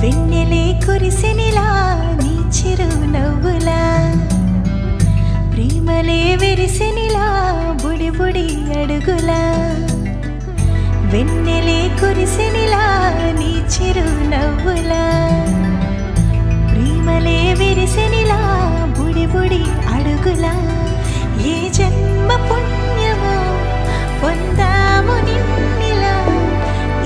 వెన్నెలే కురిసెనిలా నీ చిరు నవ్వులా, ప్రేమలే విరిసెనిలా బుడి బుడి అడుగులా. వెన్నెలే కురిసెనిలా నీ చిరు నవ్వులా, ప్రేమలే విరిసెనిలా బుడి బుడి అడుగులా. ఏ జన్మ పుణ్యమో పొందాము నిన్నిలా,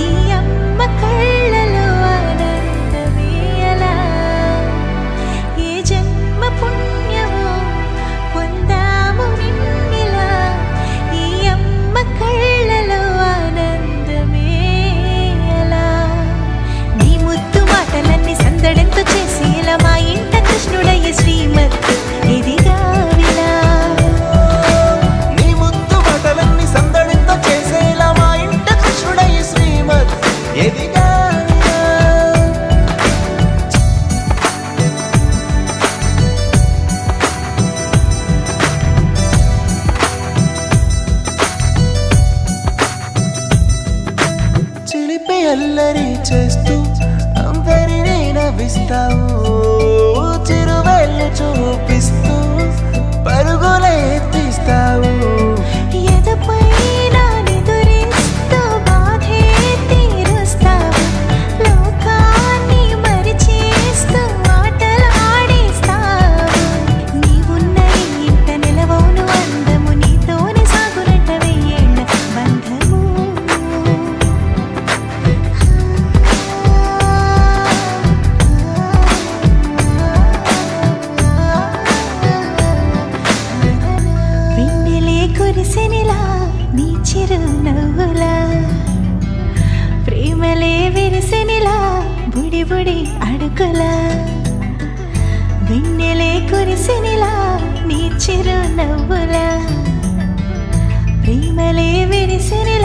ఈ అమ్మ కళ్ళలో ఆనందమే అలా. ఏ జన్మ పుణ్యమో పొందాము నిన్నిలా, ఈ అమ్మ కళ్ళలో ఆనందమే అలా. నీ ముద్దు మాటలన్నీ సందడెంతో చేసి ఇలా మా ఇంట కృష్ణుడయ్య శ్రీమత్ ఎదిగా విలా. నీ ముద్దు మాటలన్నీ సందడితో చేసేలా మా ఇంట కృష్ణుడయ్య శ్రీమత్ ఎదిగా. చిలిపి అల్లరి చేస్తూ అందరినీ నవ్విస్తావు, చిరువేళ్ళు చూపిస్తూ పరుగులే తీస్తావు. ఎదపై నా నిదురిస్తూ బాధే తీరుస్తావు, లోకాన్ని మరిచేస్తూ ఆటలాడేస్తావు. నీవున్న ఇంత నిలవవును అందము, నీతోనే సాగునట్ట వెయ్యేళ్ళ బంధము. వెన్నెలే కురిసెనిలా నీ చిరు నవ్వులా, ప్రేమలే విరిసెనిలా బుడి బుడి అడుగులా. వెన్నెలే కురిసెనిలా నీ చిరు నవ్వులా, ప్రేమలే విరిసెనిలా